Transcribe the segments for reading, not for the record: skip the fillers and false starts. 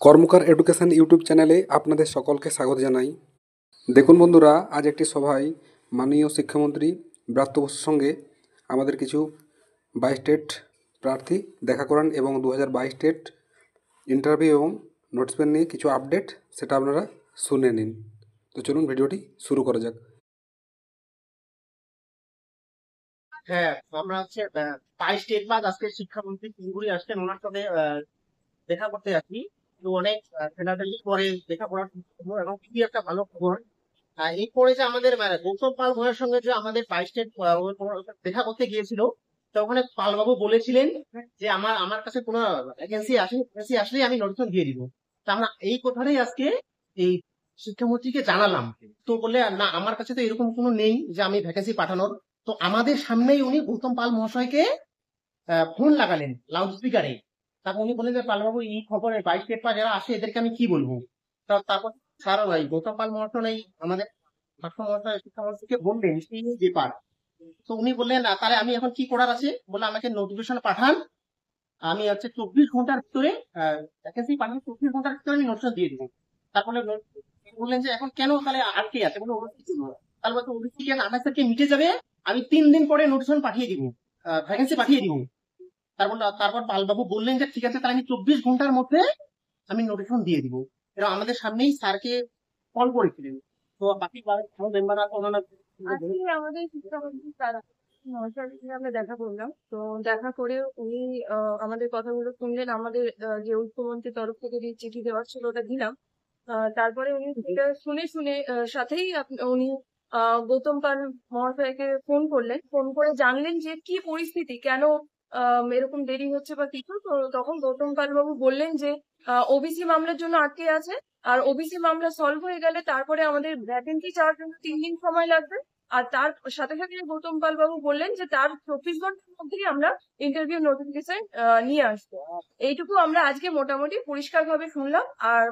কর্মকার education YouTube চ্যানেলে আপনাদের সকলকে স্বাগত জানাই। দেখুন বন্ধুরা, আজ একটি সভায় মাননীয় শিক্ষামন্ত্রী ব্রাত্য বসুর সঙ্গে আমাদের কিছু 22 টেট প্রার্থী দেখা করান এবং 2022 টেট ইন্টারভিউ এবং নোটিফিকেশন নিয়ে কিছু আপডেট সেটা আপনারা শুনে নিন। তো চলুন ভিডিওটি শুরু করা যাক। হ্যাঁ, আমরা হচ্ছে 22 টেট বাদ আজকে শিক্ষামন্ত্রী শিলিগুড়ি আসছেন, ওনার সাথে দেখা করতে যাচ্ছি। তো অনেক ঠেলাঠেলি পরে দেখা করার খবর এবং খুবই একটা ভালো খবর। এই পরে যে আমাদের গৌতম পাল ভাইয়ের সঙ্গে যে আমাদের 22 টেট দেখা করতে গিয়েছিল, তো ওখানে পালবাবু বলেছিলেন যে আমার আমার কাছে কোনো ভ্যাকেন্সি আসলে আমি নোটিফিকেশন দিয়ে দিব। তা আমরা এই কথাটাই আজকে এই শিক্ষামন্ত্রীকে জানালাম। তো বললে না, আমার কাছে তো এরকম কোনো নেই যে আমি ভ্যাকেন্সি পাঠানোর। তো আমাদের সামনেই উনি গৌতম পাল মহাশয়কে ফোন লাগালেন লাউড স্পিকারে। তারপর উনি বললেন যে পালবাবু, এই খবরের 22 টেট পা যারা আসে এদেরকে আমি কি বলবো। তারপর স্যার ওই গৌতম পাল মহাশয় আমাদের শিক্ষামন্ত্রীকে বললেন এই ব্যাপার। তো উনি বললেন তাহলে আমি এখন কি করার আছে, বলে আমাকে নোটিফিকেশন পাঠান। আমি হচ্ছে 24 ঘন্টার ভিতরে ভ্যাকেন্সি পাঠান, 24 ঘন্টার ভিতরে আমি নোটিফিকেশন দিয়ে দিব। তারপরে বললেন যে এখন কেন তাহলে আটকে আছে, বলে তাহলে বলতো ওবিসি 28 তারিখে মিটে যাবে, আমি 3 দিন পরে নোটিফিকেশন পাঠিয়ে দিব, ভ্যাকেন্সি পাঠিয়ে দিব। তারপর পালবাবু বললেন যে ঠিক আছে, তাহলে আমি 24 ঘন্টার মধ্যে আমি নোটিফিকেশন দিয়ে দিব। এরা আমাদের সামনেই স্যারকে কল করেছিলেন। তো বাকি মেম্বার আজকে আমাদের শিক্ষামন্ত্রী তারা মহাশয়ের সঙ্গে আমরা দেখা করলাম। তো দেখা করে উনি আমাদের কথাগুলো শুনলেন। আমাদের যে মুখ্যমন্ত্রীর তরফ থেকে যে চিঠি দেওয়ার ছিল ওটা দিলাম। তারপরে উনি সেটা শুনে শুনে সাথেই উনি গৌতম পাল মহাশয়কে ফোন করলেন। ফোন করে জানলেন যে কি পরিস্থিতি, কেন এরকম দেরি হচ্ছে বা কিছু। তো তখন গৌতম পাল বাবু বললেন যে ওবিসি মামলার জন্য আটকে আছে, আর ওবিসি মামলা সলভ হয়ে গেলে তারপরে আমাদের ভ্যাকেন্সি চাওয়ার জন্য 3 দিন সময় লাগবে। আর তার সাথে সাথে গৌতম পাল বাবু বললেন যে তার 24 ঘন্টার মধ্যেই আমরা ইন্টারভিউ নোটিফিকেশন নিয়ে আসবো। এইটুকু আমরা আজকে মোটামুটি পরিষ্কার ভাবে শুনলাম। আর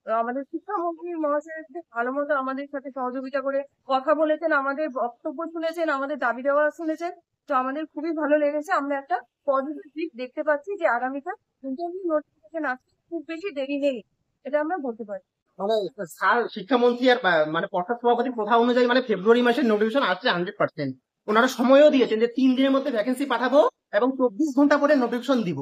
আমাদের শিক্ষামন্ত্রী মহাশয় ভালো মতো আমাদের সাথে সহযোগিতা করে কথা বলেছেন, আমাদের বক্তব্য শুনেছেন, আমাদের দাবি দেওয়া শুনেছেন। তো আমাদের খুবই ভালো লেগেছে। আমরা একটা পজিটিভ দিক দেখতে পাচ্ছি যে আগামীকাল ইন্টারভিউ নোটিফিকেশন আসছে, খুব বেশি দেরি নেই, এটা আমরা বলতে পারি। মানে স্যার শিক্ষামন্ত্রী আর মানে পর্ষদ সভাপতির কথা অনুযায়ী মানে ফেব্রুয়ারি মাসের নোটিফিকেশন আসছে 100%। ওনারা সময়ও দিয়েছেন যে 3 দিনের মধ্যে ভ্যাকেন্সি পাঠাবো এবং 24 ঘন্টা পরে নোটিফিকেশন দিব।